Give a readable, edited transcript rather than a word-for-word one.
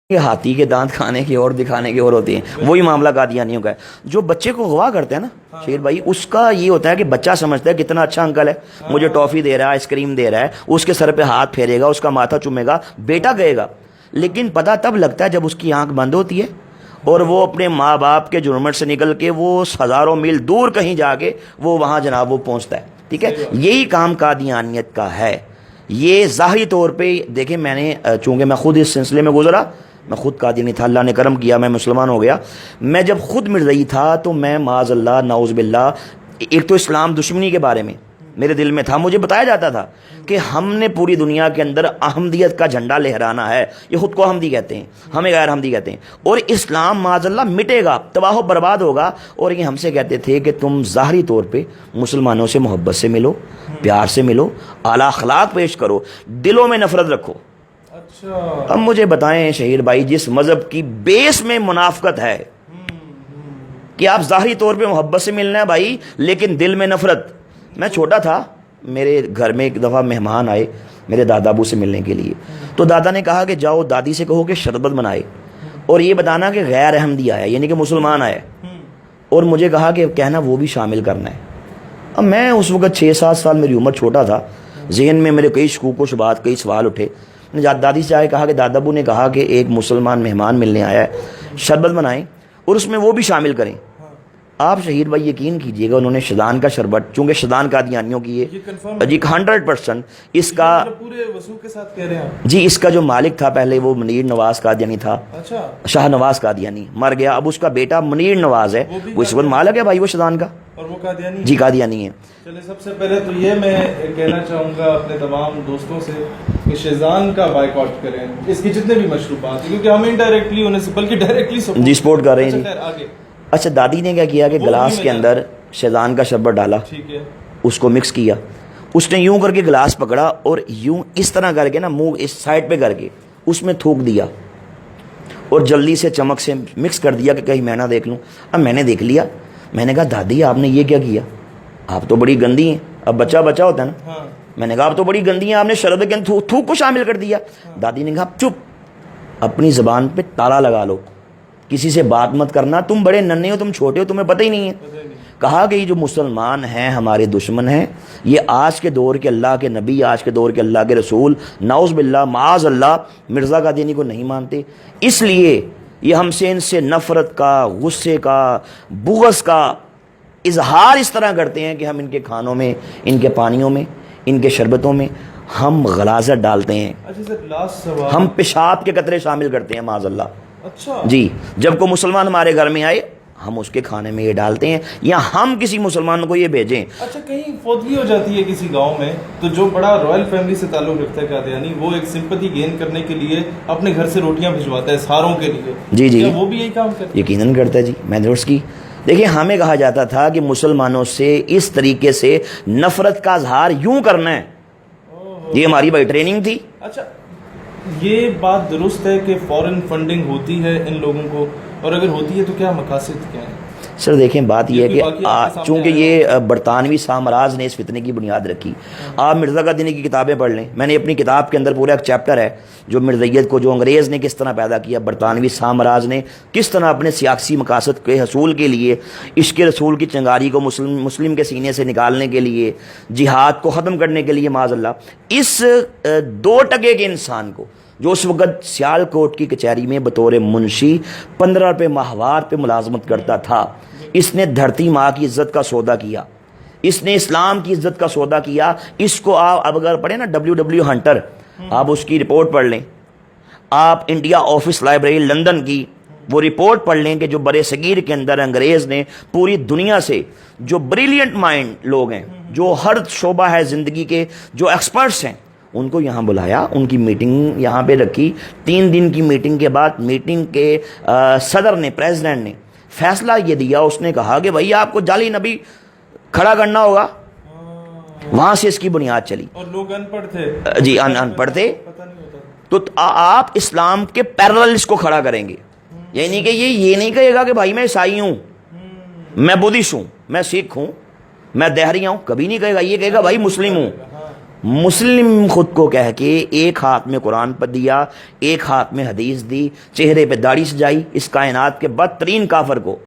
یہ ہاتھی کے دانت کھانے کی اور دکھانے کی اور ہوتی ہیں، وہی معاملہ قادیانیوں کا ہے۔ جو بچے کو اغوا کرتے ہیں نا شیر بھائی، اس کا یہ ہوتا ہے کہ بچہ سمجھتا ہے کتنا اچھا انکل ہے، مجھے ٹافی دے رہا ہے، آئس کریم دے رہا ہے، اس کے سر پہ ہاتھ پھیرے گا، اس کا ماتھا چومے گا، بیٹا گئے گا۔ لیکن پتہ تب لگتا ہے جب اس کی آنکھ بند ہوتی ہے اور وہ اپنے ماں باپ کے جرمٹ سے نکل کے وہ ہزاروں میل دور کہیں جا کے وہ وہاں جناب وہ پہنچتا ہے۔ ٹھیک ہے، یہی کام قادیانیت کا ہے۔ یہ ظاہری طور پہ دیکھیں، میں نے چونکہ میں خود اس سلسلے میں گزرا، میں خود قادیانی تھا، اللہ نے کرم کیا میں مسلمان ہو گیا۔ میں جب خود مرزئی تھا تو میں معاذ اللہ نعوذ باللہ، ایک تو اسلام دشمنی کے بارے میں میرے دل میں تھا، مجھے بتایا جاتا تھا کہ ہم نے پوری دنیا کے اندر احمدیت کا جھنڈا لہرانا ہے، یہ خود کو احمدی کہتے ہیں، ہمیں غیر احمدی کہتے ہیں، اور اسلام معاذ اللہ مٹے گا، تباہ و برباد ہوگا۔ اور یہ ہم سے کہتے تھے کہ تم ظاہری طور پہ مسلمانوں سے محبت سے ملو، پیار سے ملو، اعلیٰ اخلاق پیش کرو، دلوں میں نفرت رکھو۔ اب مجھے بتائیں شہیر بھائی، جس مذہب کی بیس میں منافقت ہے کہ آپ ظاہری طور پہ محبت سے ملنا ہے بھائی لیکن دل میں نفرت۔ میں چھوٹا تھا، میرے گھر میں ایک دفعہ مہمان آئے میرے دادا ابو سے ملنے کے لیے، تو دادا نے کہا کہ جاؤ دادی سے کہو کہ شربت بنائے اور یہ بتانا کہ غیر احمدی آیا، یعنی کہ مسلمان آیا، اور مجھے کہا کہ کہنا وہ بھی شامل کرنا ہے۔ اب میں اس وقت 6-7 سال میری عمر، چھوٹا تھا، ذہن میں میرے کئی شکوک و شبہات، کئی سوال اٹھے۔ دادی سے آئے کہا کہ دادا ابو نے کہا کہ ایک مسلمان مہمان ملنے آیا ہے، شربت بنائیں اور اس میں وہ بھی شامل کریں۔ آپ شہید بھائی یقین کیجئے گا، انہوں نے شدان کا شربت، چونکہ شدان قادیانیوں کی ہے جی 100%، اس کا پورے وضو کے ساتھ کہہ رہے ہیں جی، اس کا جو مالک تھا پہلے وہ منیر نواز قادیانی تھا، شاہ نواز قادیانی مر گیا، اب اس کا بیٹا منیر نواز ہے، وہ اس وقت مالک ہے بھائی وہ شدان کا، اور وہ قادیانی جی قادیانی ہے۔ چلے سب سے پہلے تو یہ میں کہنا چاہوں گا اپنے تمام دوستوں سے کہ شیزان کا بائیکاٹ کریں، اس کی جتنے بھی مشروبات ہیں، کیونکہ ہم انڈائریکٹلی انہیں بلکہ ڈائریکٹلی جی سپورٹ کر رہے ہیں جی۔ آگے اچھا، دادی نے کیا کیا کہ گلاس کے اندر شیزان کا شربت ڈالا، ٹھیک ہے، اس کو مکس کیا، اس نے یوں کر کے گلاس پکڑا اور یوں اس طرح کر کے نا منہ اس سائڈ پہ کر کے اس میں تھوک دیا اور جلدی سے چمک سے مکس کر دیا کہ کہیں میں نہ دیکھ لوں۔ اب میں نے دیکھ لیا، میں نے کہا دادی آپ نے یہ کیا کیا، آپ تو بڑی گندی ہیں۔ اب بچہ ہوتا ہے نا، میں نے کہا آپ تو بڑی گندی ہیں، آپ نے شربت کے اندر تھوک کو شامل کر دیا۔ دادی نے کہا چپ، اپنی زبان پہ تالا لگا لو، کسی سے بات مت کرنا، تم بڑے ننھے ہو، تم چھوٹے ہو، تمہیں پتہ ہی نہیں ہے۔ کہا کہ یہ جو مسلمان ہیں ہمارے دشمن ہیں، یہ آج کے دور کے اللہ کے نبی، آج کے دور کے اللہ کے رسول، نعوذ باللہ معاذ اللہ مرزا قادیانی کو نہیں مانتے، اس لیے یہ ہم سے ان سے نفرت کا، غصے کا، بغض کا اظہار اس طرح کرتے ہیں کہ ہم ان کے کھانوں میں، ان کے پانیوں میں، ان کے شربتوں میں ہم غلاظت ڈالتے ہیں، ہم پیشاب کے قطرے شامل کرتے ہیں معاذ اللہ۔ اچھا جی، جب کوئی مسلمان ہمارے گھر میں آئے ہم اس کے کھانے میں یہ ڈالتے ہیں، یا ہم کسی مسلمان کو یہ بھیجیں۔ اچھا، کہیں فوتگی ہو جاتی ہے کسی گاؤں میں تو جو بڑا رائل فیملی سے تعلق رکھتا ہے قادیانی، وہ ایک سمپتھی گین کرنے کے لیے اپنے گھر سے روٹیاں بھجواتا ہے ساروں کے لیے، جی جی، وہ بھی یہی کام کرتا ہے؟ یقیناً کرتا ہے جی، میں نے اس کی دیکھیں، ہمیں کہا جاتا تھا کہ مسلمانوں سے اس طریقے سے نفرت کا اظہار یوں کرنا ہے، یہ ہماری بھائی ٹریننگ تھی۔ اچھا، یہ بات درست ہے کہ فورن فنڈنگ ہوتی ہے ان لوگوں کو، اور اگر ہوتی ہے تو کیا مقاصد کیا ہیں؟ سر دیکھیں، بات یہ ہے کہ چونکہ یہ برطانوی سامراج نے اس فتنے کی بنیاد رکھی، آپ مرزا قادیانی کی کتابیں پڑھ لیں، میں نے اپنی کتاب کے اندر پورا ایک چیپٹر ہے جو مرزیت کو، جو انگریز نے کس طرح پیدا کیا، برطانوی سامراج نے کس طرح اپنے سیاسی مقاصد کے حصول کے لیے، عشق رسول کی چنگاری کو مسلم کے سینے سے نکالنے کے لیے، جہاد کو ختم کرنے کے لیے معاذ اللہ، اس 2 ٹکے کے انسان کو جو اس وقت سیال کوٹ کی کچہری میں بطور منشی 15 روپے ماہوار پہ ملازمت کرتا تھا، اس نے دھرتی ماں کی عزت کا سودا کیا، اس نے اسلام کی عزت کا سودا کیا۔ اس کو آپ اب اگر پڑھیں نا WW ہنٹر، آپ اس کی رپورٹ پڑھ لیں، آپ انڈیا آفس لائبریری لندن کی وہ رپورٹ پڑھ لیں کہ جو برے صغیر کے اندر انگریز نے پوری دنیا سے جو بریلینٹ مائنڈ لوگ ہیں، جو ہر شعبہ ہے زندگی کے، جو ایکسپرٹس ہیں، ان کو یہاں بلایا، ان کی میٹنگ یہاں پہ رکھی۔ 3 دن کی میٹنگ کے بعد میٹنگ کے صدر نے، پریزیڈنٹ نے فیصلہ یہ دیا، اس نے کہا کہ بھائی آپ کو جعلی نبی کھڑا کرنا ہوگا، وہاں سے اس کی بنیاد چلی۔ اور لوگ ان پڑھ تھے جی، ان پڑھ تھے، تو آپ اسلام کے پیرلل اس کو کھڑا کریں گے، یعنی کہ یہ نہیں کہے گا کہ بھائی میں عیسائی ہوں، میں بدھسٹ ہوں، میں سکھ ہوں، میں دہریہ ہوں، کبھی نہیں کہے گا، یہ کہے گا بھائی مسلم ہوں، مسلم خود کو کہہ کے ایک ہاتھ میں قرآن پر دیا، ایک ہاتھ میں حدیث دی، چہرے پہ داڑھی سجائی، اس کائنات کے بدترین کافر کو